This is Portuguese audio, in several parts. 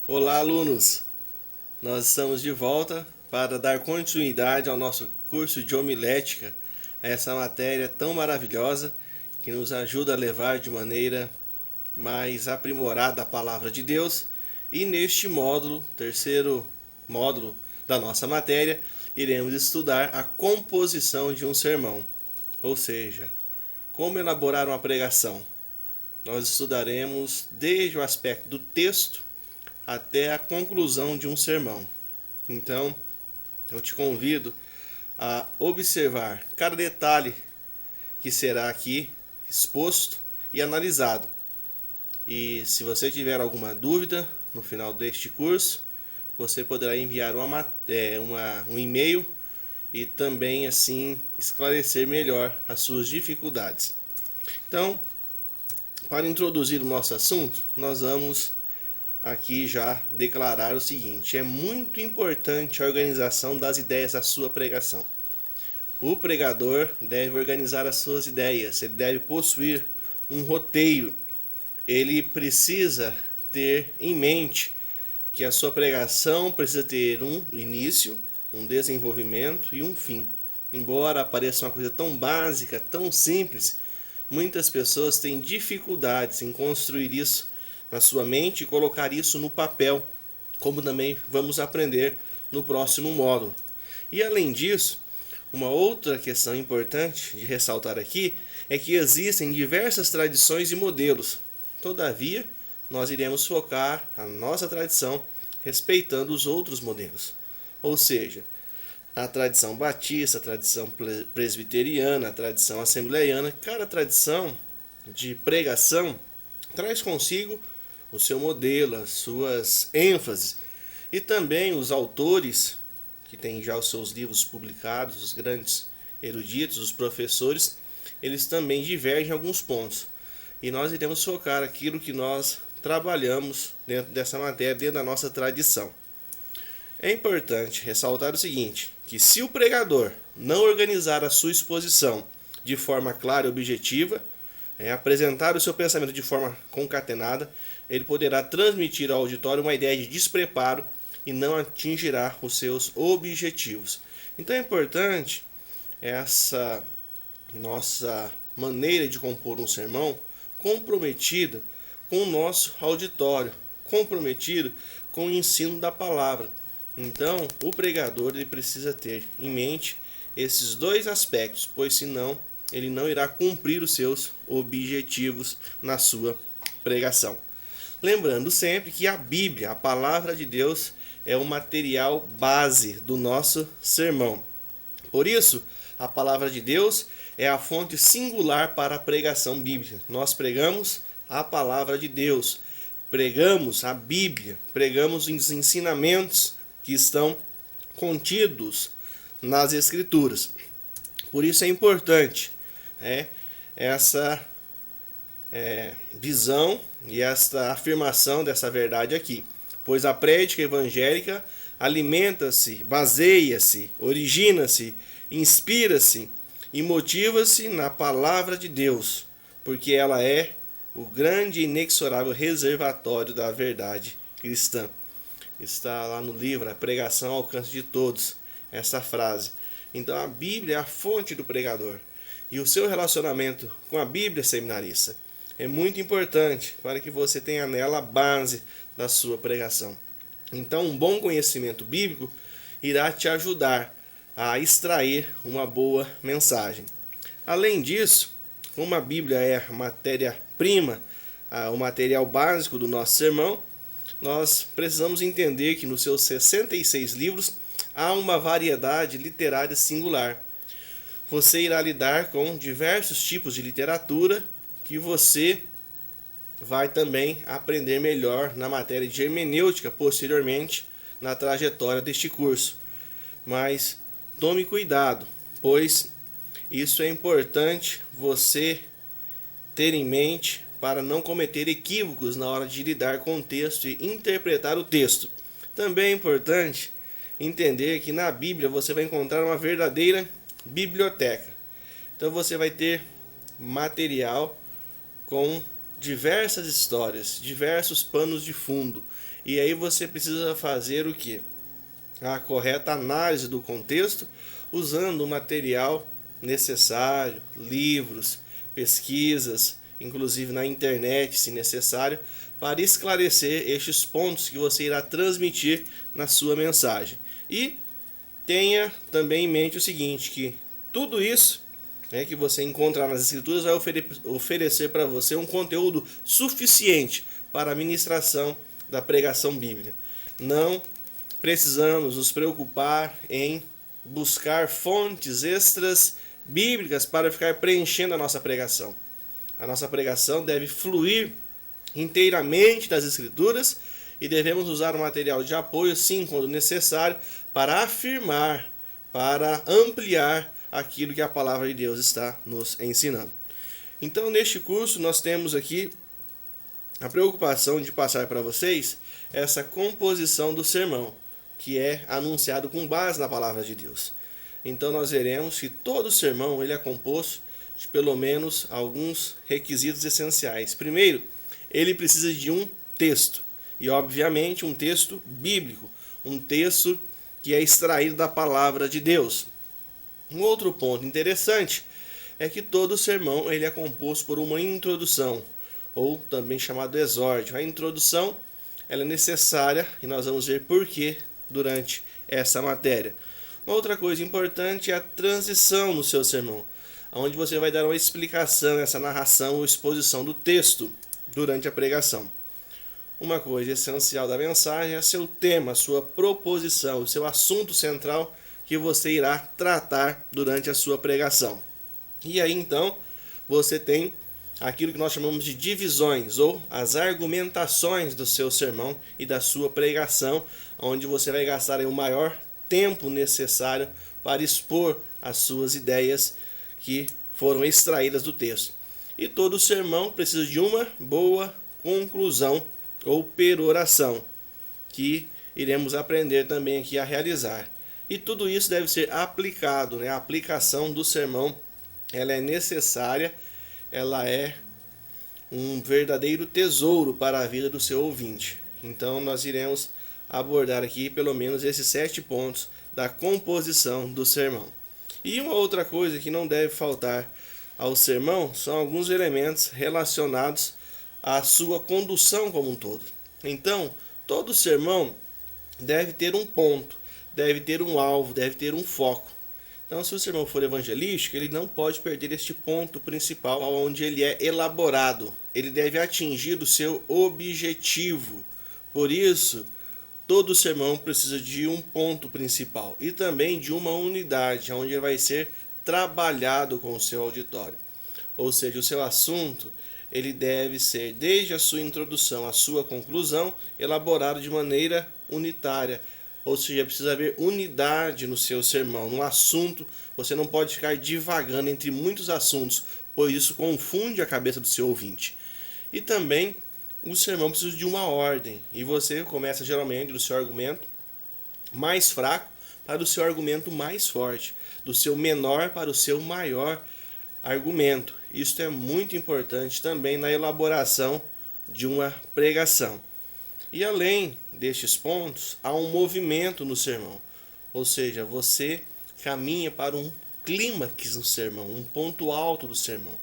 Olá, alunos! Nós estamos de volta para dar continuidade ao nosso curso de homilética, a essa matéria tão maravilhosa que nos ajuda a levar de maneira mais aprimorada a palavra de Deus. E neste módulo, terceiro módulo da nossa matéria, iremos estudar a composição de um sermão, ou seja, como elaborar uma pregação. Nós estudaremos desde o aspecto do texto até a conclusão de um sermão. Então, eu te convido a observar cada detalhe que será aqui exposto e analisado. E se você tiver alguma dúvida no final deste curso, você poderá enviar um e-mail e também assim esclarecer melhor as suas dificuldades. Então, para introduzir o nosso assunto, nós vamos aqui já declarar o seguinte: é muito importante a organização das ideias da sua pregação. O pregador deve organizar as suas ideias, ele deve possuir um roteiro, ele precisa ter em mente que a sua pregação precisa ter um início, um desenvolvimento e um fim. Embora pareça uma coisa tão básica, tão simples, muitas pessoas têm dificuldades em construir isso na sua mente e colocar isso no papel, como também vamos aprender no próximo módulo. E além disso, uma outra questão importante de ressaltar aqui é que existem diversas tradições e modelos. Todavia, nós iremos focar a nossa tradição respeitando os outros modelos. Ou seja, a tradição batista, a tradição presbiteriana, a tradição assembleiana, cada tradição de pregação traz consigo o seu modelo, as suas ênfases, e também os autores que têm já os seus livros publicados, os grandes eruditos, os professores, eles também divergem em alguns pontos. E nós iremos focar aquilo que nós trabalhamos dentro dessa matéria, dentro da nossa tradição. É importante ressaltar o seguinte, que se o pregador não organizar a sua exposição de forma clara e objetiva, apresentar o seu pensamento de forma concatenada, ele poderá transmitir ao auditório uma ideia de despreparo e não atingirá os seus objetivos. Então é importante essa nossa maneira de compor um sermão comprometida com o nosso auditório, comprometido com o ensino da palavra. Então, o pregador ele precisa ter em mente esses dois aspectos, pois senão ele não irá cumprir os seus objetivos na sua pregação. Lembrando sempre que a Bíblia, a palavra de Deus, é o material base do nosso sermão. Por isso, a palavra de Deus é a fonte singular para a pregação bíblica. Nós pregamos a palavra de Deus, pregamos a Bíblia, pregamos os ensinamentos que estão contidos nas Escrituras. Por isso é importante essa visão e esta afirmação dessa verdade aqui, pois a prédica evangélica alimenta-se, baseia-se, origina-se, inspira-se e motiva-se na palavra de Deus, porque ela é o grande e inexorável reservatório da verdade cristã. Está lá no livro A Pregação ao Alcance de Todos, essa frase. Então a Bíblia é a fonte do pregador. E o seu relacionamento com a Bíblia, seminarista, é muito importante para que você tenha nela a base da sua pregação. Então, um bom conhecimento bíblico irá te ajudar a extrair uma boa mensagem. Além disso, como a Bíblia é a matéria-prima, o material básico do nosso sermão, nós precisamos entender que nos seus 66 livros há uma variedade literária singular. Você irá lidar com diversos tipos de literatura que você vai também aprender melhor na matéria de hermenêutica posteriormente na trajetória deste curso. Mas tome cuidado, pois isso é importante você ter em mente para não cometer equívocos na hora de lidar com o texto e interpretar o texto. Também é importante entender que na Bíblia você vai encontrar uma verdadeira biblioteca. Então você vai ter material com diversas histórias, diversos panos de fundo. E aí você precisa fazer o quê? A correta análise do contexto, usando o material necessário, livros, pesquisas, inclusive na internet, se necessário, para esclarecer estes pontos que você irá transmitir na sua mensagem. E tenha também em mente o seguinte, que tudo isso que você encontrar nas escrituras vai oferecer para você um conteúdo suficiente para a ministração da pregação bíblica. Não precisamos nos preocupar em buscar fontes extras bíblicas para ficar preenchendo a nossa pregação. A nossa pregação deve fluir inteiramente das Escrituras e devemos usar o material de apoio, sim, quando necessário, para afirmar, para ampliar aquilo que a palavra de Deus está nos ensinando. Então, neste curso, nós temos aqui a preocupação de passar para vocês essa composição do sermão, que é anunciado com base na palavra de Deus. Então, nós veremos que todo sermão ele é composto de pelo menos alguns requisitos essenciais. Primeiro, ele precisa de um texto, e obviamente um texto bíblico, um texto que é extraído da palavra de Deus. Um outro ponto interessante é que todo sermão ele é composto por uma introdução, ou também chamado exórdio. A introdução ela é necessária e nós vamos ver por quê durante essa matéria. Uma outra coisa importante é a transição no seu sermão, onde você vai dar uma explicação, essa narração ou exposição do texto durante a pregação. Uma coisa essencial da mensagem é seu tema, sua proposição, o seu assunto central que você irá tratar durante a sua pregação. E aí então você tem aquilo que nós chamamos de divisões ou as argumentações do seu sermão e da sua pregação, onde você vai gastar o maior tempo necessário para expor as suas ideias que foram extraídas do texto. E todo sermão precisa de uma boa conclusão ou peroração, que iremos aprender também aqui a realizar. E tudo isso deve ser aplicado, A aplicação do sermão, ela é necessária, ela é um verdadeiro tesouro para a vida do seu ouvinte. Então nós iremos abordar aqui pelo menos esses 7 pontos da composição do sermão. E uma outra coisa que não deve faltar ao sermão são alguns elementos relacionados à sua condução como um todo. Então, todo sermão deve ter um ponto, deve ter um alvo, deve ter um foco. Então, se o sermão for evangelístico, ele não pode perder este ponto principal, onde ele é elaborado. Ele deve atingir o seu objetivo. Por isso, todo sermão precisa de um ponto principal e também de uma unidade, onde ele vai ser trabalhado com o seu auditório. Ou seja, o seu assunto ele deve ser, desde a sua introdução à sua conclusão, elaborado de maneira unitária. Ou seja, precisa haver unidade no seu sermão, no assunto. Você não pode ficar divagando entre muitos assuntos, pois isso confunde a cabeça do seu ouvinte. E também o sermão precisa de uma ordem, e você começa geralmente do seu argumento mais fraco para o seu argumento mais forte, do seu menor para o seu maior argumento. Isso é muito importante também na elaboração de uma pregação. E além destes pontos, há um movimento no sermão, ou seja, você caminha para um clímax no sermão, um ponto alto do sermão.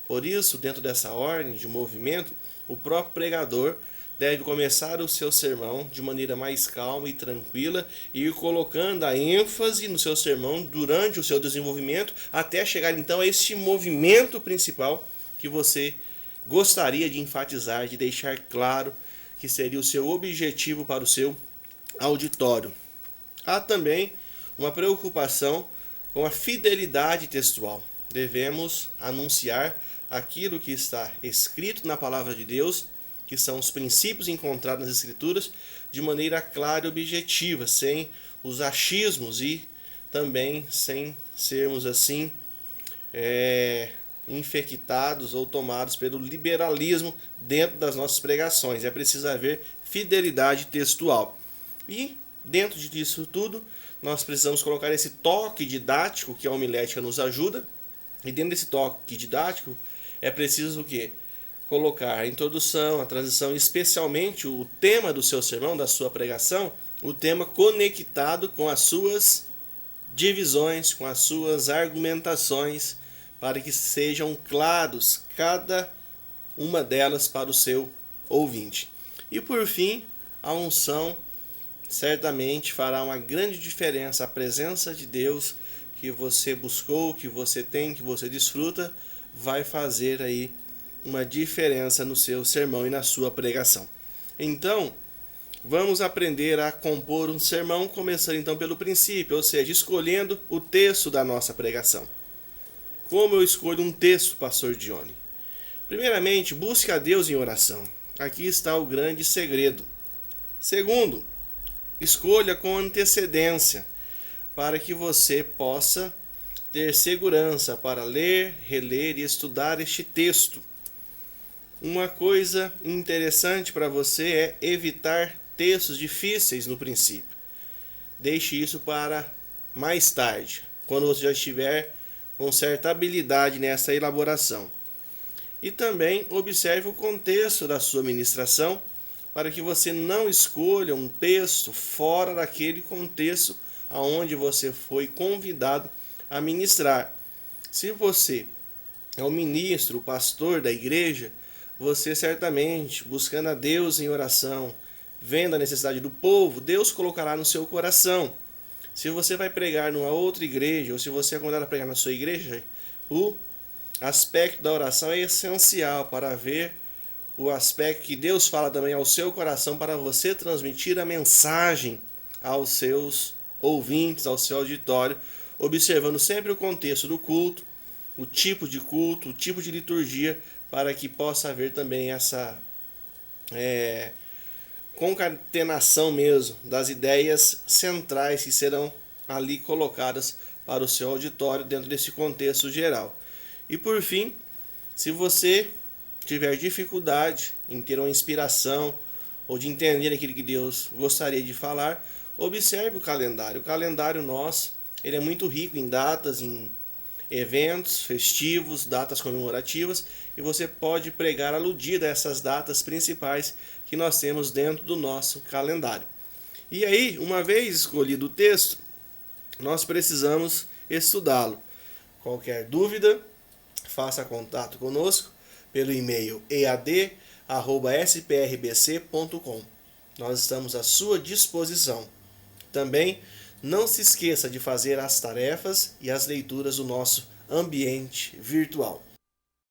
Por isso, dentro dessa ordem de movimento, o próprio pregador deve começar o seu sermão de maneira mais calma e tranquila e ir colocando a ênfase no seu sermão durante o seu desenvolvimento, até chegar então a este movimento principal que você gostaria de enfatizar, de deixar claro que seria o seu objetivo para o seu auditório. Há também uma preocupação com a fidelidade textual. Devemos anunciar aquilo que está escrito na palavra de Deus, que são os princípios encontrados nas Escrituras, de maneira clara e objetiva, sem os achismos e também sem sermos assim infectados ou tomados pelo liberalismo dentro das nossas pregações. É preciso haver fidelidade textual. E dentro disso tudo, nós precisamos colocar esse toque didático que a homilética nos ajuda. E dentro desse toque didático, é preciso o quê? colocar a introdução, a transição, especialmente o tema do seu sermão, da sua pregação, o tema conectado com as suas divisões, com as suas argumentações, para que sejam claros cada uma delas para o seu ouvinte. E por fim, a unção certamente fará uma grande diferença. A presença de Deus que você buscou, que você tem, que você desfruta, vai fazer aí uma diferença no seu sermão e na sua pregação. Então, vamos aprender a compor um sermão, começando então pelo princípio, ou seja, escolhendo o texto da nossa pregação. Como eu escolho um texto, pastor Johnny? Primeiramente, busque a Deus em oração. Aqui está o grande segredo. Segundo, escolha com antecedência, para que você possa ter segurança para ler, reler e estudar este texto. Uma coisa interessante para você é evitar textos difíceis no princípio. Deixe isso para mais tarde, quando você já estiver com certa habilidade nessa elaboração. E também observe o contexto da sua ministração, para que você não escolha um texto fora daquele contexto aonde você foi convidado a ministrar. Se você é o ministro, o pastor da igreja, você certamente, buscando a Deus em oração, vendo a necessidade do povo, Deus colocará no seu coração. Se você vai pregar numa outra igreja, ou se você é convidado a pregar na sua igreja, o aspecto da oração é essencial para ver o aspecto que Deus fala também ao seu coração, para você transmitir a mensagem aos seus ouvintes, ao seu auditório, observando sempre o contexto do culto, o tipo de liturgia, para que possa haver também essa concatenação mesmo das ideias centrais que serão ali colocadas para o seu auditório dentro desse contexto geral. E por fim, se você tiver dificuldade em ter uma inspiração ou de entender aquilo que Deus gostaria de falar, observe o calendário. O calendário nosso, ele é muito rico em datas, em eventos festivos, datas comemorativas, e você pode pregar aludido a essas datas principais que nós temos dentro do nosso calendário. E aí, uma vez escolhido o texto, nós precisamos estudá-lo. Qualquer dúvida, faça contato conosco pelo e-mail ead@sprbc.com. Nós estamos à sua disposição. Também não se esqueça de fazer as tarefas e as leituras do nosso ambiente virtual.